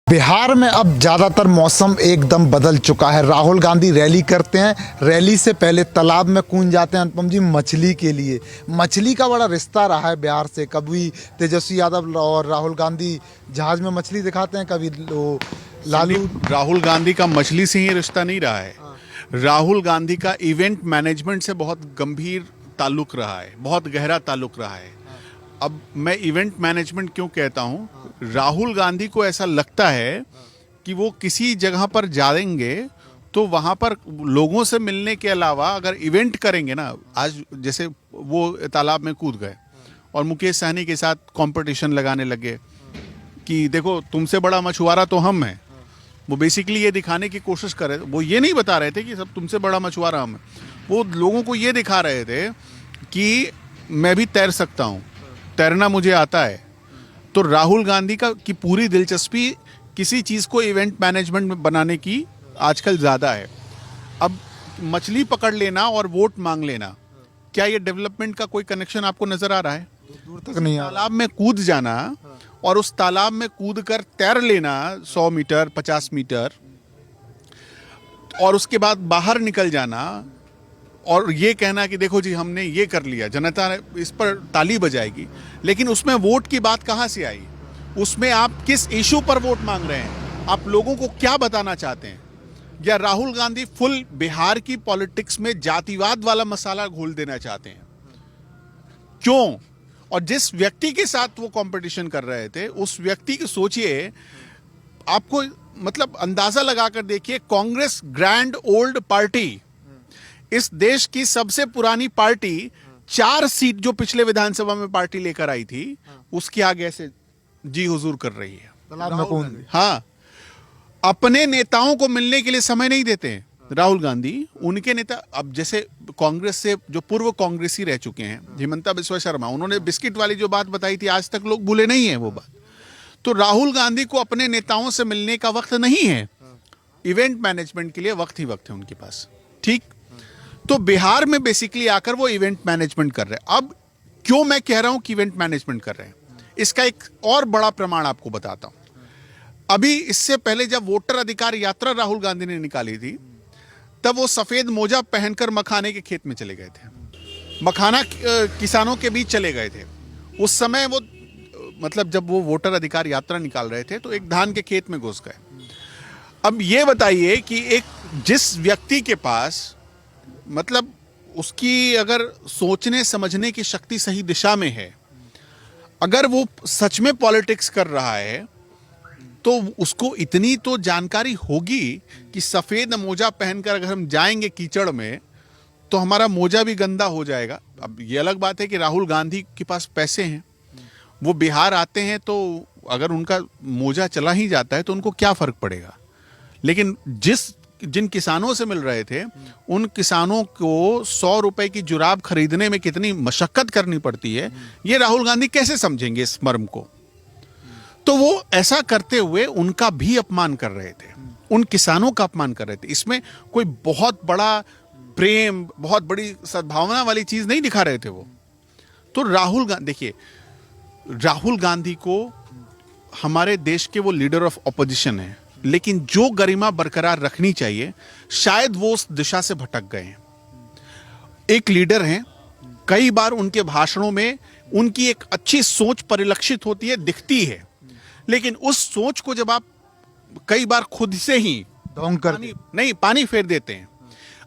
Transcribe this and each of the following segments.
बिहार में अब ज़्यादातर मौसम एकदम बदल चुका है। राहुल गांधी रैली करते हैं, रैली से पहले तालाब में कूद जाते हैं अनुपम जी मछली के लिए। मछली का बड़ा रिश्ता रहा है बिहार से। कभी तेजस्वी यादव और राहुल गांधी जहाज में मछली दिखाते हैं, कभी लालू। राहुल गांधी का मछली से ही रिश्ता नहीं रहा है। राहुल गांधी का इवेंट मैनेजमेंट से बहुत गंभीर ताल्लुक रहा है, बहुत गहरा ताल्लुक रहा है। अब मैं इवेंट मैनेजमेंट क्यों कहता हूँ, राहुल गांधी को ऐसा लगता है कि वो किसी जगह पर जाएंगे तो वहाँ पर लोगों से मिलने के अलावा अगर इवेंट करेंगे ना, आज जैसे वो तालाब में कूद गए और मुकेश सहनी के साथ कंपटीशन लगाने लगे कि देखो तुमसे बड़ा मछुआरा तो हम हैं। वो बेसिकली ये दिखाने की कोशिश कर रहे थे, वो ये नहीं बता रहे थे कि सब तुमसे बड़ा मछुआरा हम हैं। वो लोगों को ये दिखा रहे थे कि मैं भी तैर सकता हूँ, तैरना मुझे आता है। तो राहुल गांधी की पूरी दिलचस्पी किसी चीज़ को इवेंट मैनेजमेंट में बनाने की आजकल ज़्यादा है। अब मछली पकड़ लेना और वोट मांग लेना, क्या ये डेवलपमेंट का कोई कनेक्शन आपको नज़र आ रहा है? दूर तक नहीं आ रहा। तालाब में कूद जाना और उस तालाब में कूद कर तैर लेना 100 मीटर 50 मीटर और उसके बाद बाहर निकल जाना और ये कहना कि देखो जी हमने ये कर लिया, जनता ने इस पर ताली बजाएगी। लेकिन उसमें वोट की बात कहाँ से आई? उसमें आप किस इशू पर वोट मांग रहे हैं? आप लोगों को क्या बताना चाहते हैं? या राहुल गांधी फुल बिहार की पॉलिटिक्स में जातिवाद वाला मसाला घोल देना चाहते हैं? क्यों? और जिस व्यक्ति के साथ वो कंपटीशन कर रहे थे, उस व्यक्ति की सोचिए, आपको मतलब अंदाजा लगाकर देखिए, कांग्रेस ग्रैंड ओल्ड पार्टी, इस देश की सबसे पुरानी पार्टी, 4 सीट जो पिछले विधानसभा में पार्टी लेकर आई थी, उसके आगे से जी हुजूर कर रही है। तालाब में कूद। हाँ, अपने नेताओं को मिलने के लिए समय नहीं देते हैं राहुल गांधी। उनके नेता, अब जैसे कांग्रेस से जो पूर्व कांग्रेसी रह चुके हैं, हिमंता बिस्वा शर्मा, उन्होंने बिस्किट वाली जो बात बताई थी, आज तक लोग भूले नहीं है वो बात। तो राहुल गांधी को अपने नेताओं से मिलने का वक्त नहीं है। इवेंट मैनेजमेंट के लिए वक्त ही वक्त है उनके पास। ठीक, तो बिहार में बेसिकली आकर वो इवेंट मैनेजमेंट कर रहे हैं। अब क्यों मैं कह रहा हूं कि इवेंट मैनेजमेंट कर रहे हैं, इसका एक और बड़ा प्रमाण आपको बताता हूं। अभी इससे पहले जब वोटर अधिकार यात्रा राहुल गांधी ने निकाली थी, तब वो सफेद मोजा पहनकर मखाने के खेत में चले गए थे, मखाना किसानों के बीच चले गए थे। उस समय वो मतलब जब वो वोटर अधिकार यात्रा निकाल रहे थे तो एक धान के खेत में घुस गए। अब ये बताइए कि एक जिस व्यक्ति के पास मतलब उसकी अगर सोचने समझने की शक्ति सही दिशा में है, अगर वो सच में पॉलिटिक्स कर रहा है, तो उसको इतनी तो जानकारी होगी कि सफेद मोजा पहनकर अगर हम जाएंगे कीचड़ में तो हमारा मोजा भी गंदा हो जाएगा। अब ये अलग बात है कि राहुल गांधी के पास पैसे हैं, वो बिहार आते हैं, तो अगर उनका मोजा चला ही जाता है तो उनको क्या फर्क पड़ेगा। लेकिन जिन किसानों से मिल रहे थे, उन किसानों को 100 रुपए की जुराब खरीदने में कितनी मशक्कत करनी पड़ती है, ये राहुल गांधी कैसे समझेंगे इस मर्म को? तो वो ऐसा करते हुए उनका भी अपमान कर रहे थे, उन किसानों का अपमान कर रहे थे। इसमें कोई बहुत बड़ा प्रेम, बहुत बड़ी सद्भावना वाली चीज नहीं दिखा रहे थे वो। तो राहुल गांधी, देखिए, राहुल गांधी को हमारे देश के वो लीडर ऑफ ऑपोजिशन है, लेकिन जो गरिमा बरकरार रखनी चाहिए, शायद वो उस दिशा से भटक गए हैं। एक लीडर हैं, कई बार उनके भाषणों में उनकी एक अच्छी सोच परिलक्षित होती है, दिखती है, लेकिन उस सोच को जब आप कई बार खुद से ही ढोंग कर पानी फेर देते हैं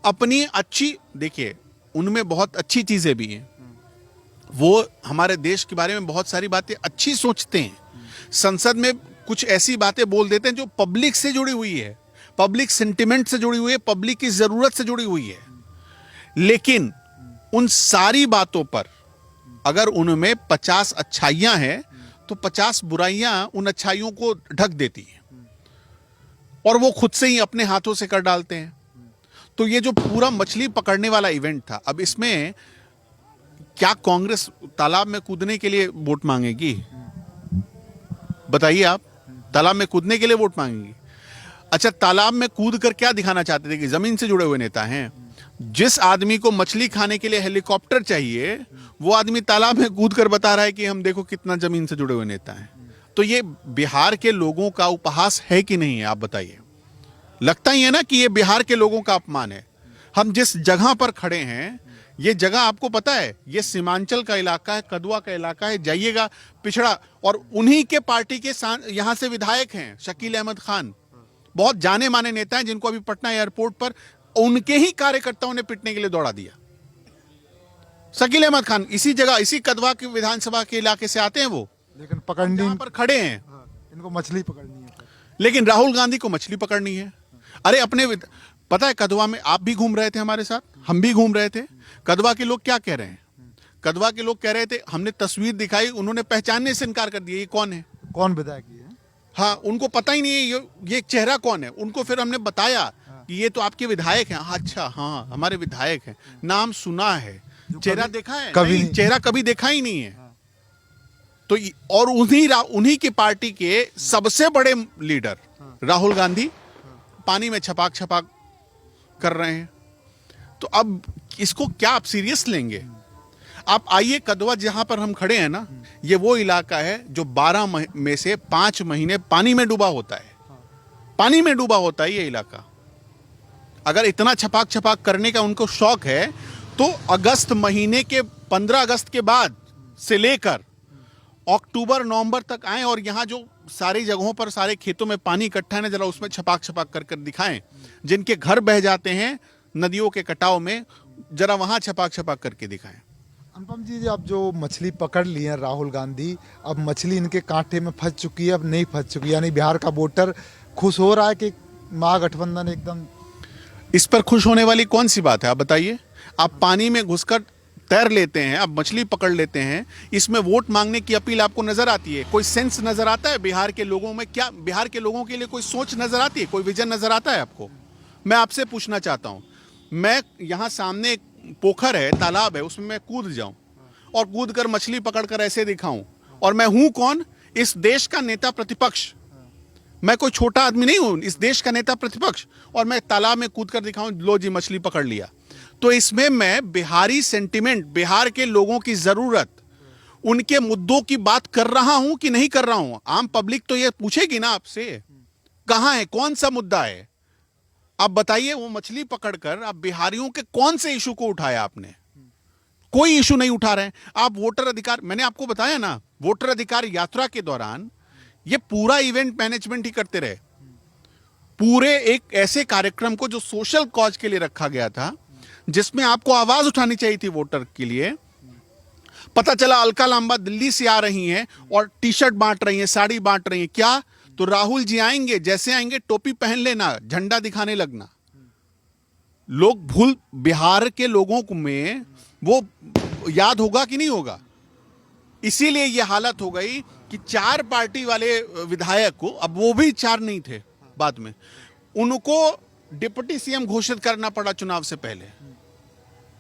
अपनी अच्छी, देखिए उनमें बहुत अच्छी चीजें भी हैं, वो हमारे देश के बारे में बहुत सारी बातें अच्छी सोचते हैं, संसद में कुछ ऐसी बातें बोल देते हैं जो पब्लिक से जुड़ी हुई है, पब्लिक सेंटिमेंट से जुड़ी हुई है, पब्लिक की जरूरत से जुड़ी हुई है। लेकिन उन सारी बातों पर अगर उनमें 50 अच्छाइयां हैं तो 50 बुराइयां उन अच्छाइयों को ढक देती हैं और वो खुद से ही अपने हाथों से कर डालते हैं। तो ये जो पूरा मछली पकड़ने वाला इवेंट था, अब इसमें क्या कांग्रेस तालाब में कूदने के लिए वोट मांगेगी? बताइए आप, तालाब में कूदने के लिए वोट मांगेंगे? अच्छा, तालाब में कूद कर क्या दिखाना चाहते थे कि जमीन से जुड़े हुए नेता हैं? जिस आदमी को मछली खाने के लिए हेलीकॉप्टर चाहिए, वो आदमी तालाब में कूद कर बता रहा है कि हम देखो कितना जमीन से जुड़े हुए नेता हैं। तो ये बिहार के लोगों का उपहास है कि नहीं है, आप बताइए। लगता ही है ना कि ये बिहार के लोगों का अपमान है। हम जिस जगह पर खड़े हैं, ये जगह आपको पता है, ये सीमांचल का इलाका है, कदवा का इलाका है, जाइएगा पिछड़ा। और उन्हीं के पार्टी के यहां से विधायक हैं शकील अहमद खान, बहुत जाने माने नेता हैं, जिनको अभी पटना एयरपोर्ट पर उनके ही कार्यकर्ताओं ने पिटने के लिए दौड़ा दिया। शकील अहमद खान इसी जगह, इसी कदवा की विधानसभा के इलाके से आते हैं वो, लेकिन पकड़नी जहां पर खड़े हैं। इनको मछली पकड़नी है। लेकिन राहुल गांधी को मछली पकड़नी है। अरे अपने पता है, कदवा में आप भी घूम रहे थे हमारे साथ, हम भी घूम रहे थे। कदवा के लोग क्या कह रहे हैं? कदवा के लोग कह रहे थे, हमने तस्वीर दिखाई, उन्होंने पहचानने से इनकार कर दिया, ये कौन है, कौन विधायक ये है? हाँ, उनको पता ही नहीं है ये चेहरा कौन है। उनको फिर हमने बताया कि ये तो आपके विधायक हैं। हाँ, अच्छा, हाँ हमारे विधायक हैं, नाम सुना है, चेहरा देखा है कभी नहीं, चेहरा कभी देखा ही नहीं है। तो और उन्हीं की पार्टी के सबसे बड़े लीडर राहुल गांधी पानी में छपाक छपाक कर रहे हैं। तो अब इसको क्या आप सीरियस लेंगे? आप आइए, कदवा जहां पर हम खड़े हैं ना, ये वो इलाका है जो 12 में से 5 महीने पानी में डूबा होता है। पानी में डूबा होता है ये इलाका। अगर इतना छपाक छपाक करने का उनको शौक है तो अगस्त महीने के 15 अगस्त के बाद से लेकर अक्टूबर नवंबर तक आए और यहाँ जो सारी जगहों पर, सारे खेतों में पानी इकट्ठा है ना, जरा उसमें छपाक छपाक कर दिखाएं। जिनके घर बह जाते हैं नदियों के कटाव में, जरा वहां छपाक छपाक करके दिखाएं। अनुपम जी, अब जो मछली पकड़ ली है राहुल गांधी, अब मछली इनके कांटे में फंस चुकी है, अब नहीं फंस चुकी, यानी बिहार का वोटर खुश हो रहा है कि महागठबंधन एकदम। इस पर खुश होने वाली कौन सी बात है, आप बताइए। आप पानी में घुसकर तैर लेते हैं, आप मछली पकड़ लेते हैं, इसमें वोट मांगने की अपील आपको नजर आती है? कोई सेंस नजर आता है बिहार के लोगों में? क्या बिहार के लोगों के लिए कोई सोच नजर आती है, कोई विजन नजर आता है आपको? मैं आपसे पूछना चाहता हूं, मैं यहां सामने एक पोखर है, तालाब है, उसमें मैं कूद जाऊं और कूद कर मछली पकड़कर ऐसे दिखाऊं, और मैं हूं कौन? इस देश का नेता प्रतिपक्ष। मैं कोई छोटा आदमी नहीं हूं, इस देश का नेता प्रतिपक्ष, और मैं तालाब में कूद कर दिखाऊं, लो जी मछली पकड़ लिया। तो इसमें मैं बिहारी सेंटिमेंट, बिहार के लोगों की जरूरत, उनके मुद्दों की बात कर रहा हूं कि नहीं कर रहा हूं? आम पब्लिक तो ये पूछेगी ना आपसे, कहां है, कौन सा मुद्दा है? आप बताइए। वो मछली पकड़कर आप बिहारियों के कौन से इशू को उठाया आपने? कोई इशू नहीं उठा रहे हैं आप। वोटर अधिकार, मैंने आपको बताया ना, वोटर अधिकार यात्रा के दौरान ये पूरा इवेंट मैनेजमेंट ही करते रहे। पूरे एक ऐसे कार्यक्रम को जो सोशल कॉज के लिए रखा गया था, जिसमें आपको आवाज उठानी चाहिए थी वोटर के लिए, पता चला अलका लांबा दिल्ली से आ रही हैं और टी शर्ट बांट रही हैं, साड़ी बांट रही हैं। क्या? तो राहुल जी आएंगे, जैसे आएंगे टोपी पहन लेना, झंडा दिखाने लगना। लोग भूल, बिहार के लोगों को में वो याद होगा कि नहीं होगा? इसीलिए ये हालत हो गई कि 4 पार्टी वाले विधायक को, अब वो भी 4 नहीं थे बाद में, उनको डिप्टी सीएम घोषित करना पड़ा चुनाव से पहले।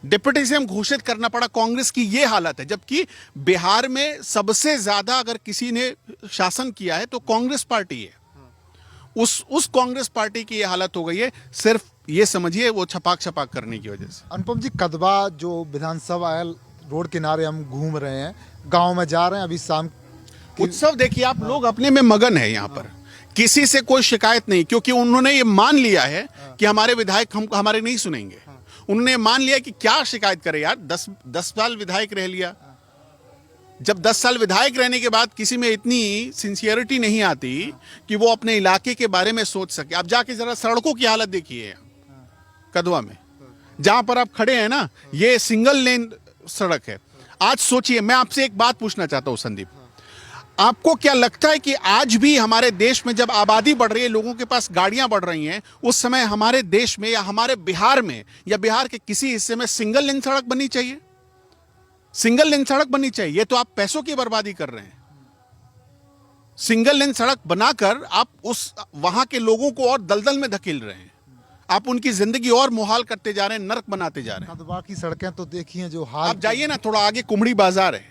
डिप्टी सीएम घोषित करना पड़ा। कांग्रेस की ये हालत है, जबकि बिहार में सबसे ज्यादा अगर किसी ने शासन किया है तो कांग्रेस पार्टी है। उस कांग्रेस पार्टी की ये हालत हो गई है, सिर्फ ये समझिए वो छपाक छपाक करने की वजह से। अनुपम जी, कदवा जो विधानसभा है, रोड किनारे हम घूम रहे हैं, गांव में जा रहे हैं, अभी शाम उत्सव देखिए आप, लोग अपने में मगन है यहाँ पर, किसी से कोई शिकायत नहीं, क्योंकि उन्होंने ये मान लिया है कि हमारे विधायक हम हमारे नहीं सुनेंगे। उन्होंने मान लिया कि क्या शिकायत करे यार, 10 साल विधायक रह लिया। जब 10 साल विधायक रहने के बाद किसी में इतनी सिंसियरिटी नहीं आती कि वो अपने इलाके के बारे में सोच सके। आप जाके जरा सड़कों की हालत देखिए कदवा में, जहां पर आप खड़े हैं ना, ये सिंगल लेन सड़क है। आज सोचिए, मैं आपसे एक बात पूछना चाहता हूं संदीप, आपको क्या लगता है कि आज भी हमारे देश में जब आबादी बढ़ रही है, लोगों के पास गाड़ियां बढ़ रही हैं, उस समय हमारे देश में या हमारे बिहार में या बिहार के किसी हिस्से में सिंगल लेन सड़क बननी चाहिए? सिंगल लेन सड़क बननी चाहिए? ये तो आप पैसों की बर्बादी कर रहे हैं। सिंगल लेन सड़क बनाकर आप उस वहां के लोगों को और दलदल में धकेल रहे हैं। आप उनकी जिंदगी और मुहाल करते जा रहे हैं, नरक बनाते जा रहे हैं। कदवा की सड़कें तो देखिए जो हाल। आप जाइए ना, थोड़ा आगे कुमड़ी बाजार है,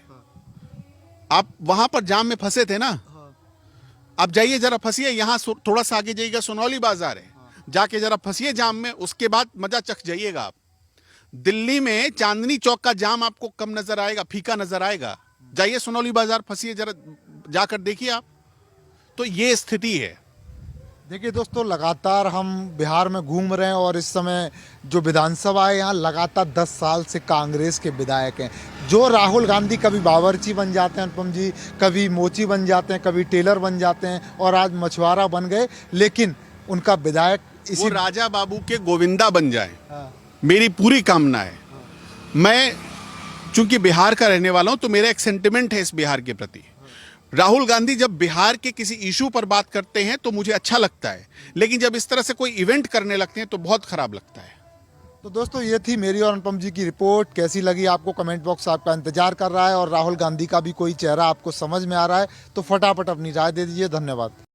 आप वहां पर जाम में फंसे थे ना, आप जाइए जरा फंसिए। यहां थोड़ा सा आगे जाइएगा, सोनौली बाजार है, जाके जरा फंसिए जाम में, उसके बाद मजा चख जाइएगा आप। दिल्ली में चांदनी चौक का जाम आपको कम नजर आएगा, फीका नजर आएगा। जाइए सोनौली बाजार, फंसिए जरा, जाकर देखिए आप। तो ये स्थिति है। देखिए दोस्तों, लगातार हम बिहार में घूम रहे हैं और इस समय जो विधानसभा है यहाँ लगातार 10 साल से कांग्रेस के विधायक हैं। जो राहुल गांधी कभी बावर्ची बन जाते हैं अनुपम जी, कभी मोची बन जाते हैं, कभी टेलर बन जाते हैं और आज मछुआरा बन गए, लेकिन उनका विधायक वो इसी राजा बाबू के गोविंदा बन जाए, हाँ, मेरी पूरी कामना है। मैं चूंकि बिहार का रहने वाला हूं तो मेरा एक सेंटिमेंट है इस बिहार के प्रति। राहुल गांधी जब बिहार के किसी इशू पर बात करते हैं तो मुझे अच्छा लगता है, लेकिन जब इस तरह से कोई इवेंट करने लगते हैं तो बहुत खराब लगता है। तो दोस्तों ये थी मेरी और अनुपम जी की रिपोर्ट। कैसी लगी आपको? कमेंट बॉक्स आपका इंतजार कर रहा है और राहुल गांधी का भी कोई चेहरा आपको समझ में आ रहा है तो फटाफट अपनी राय दे दीजिए। धन्यवाद।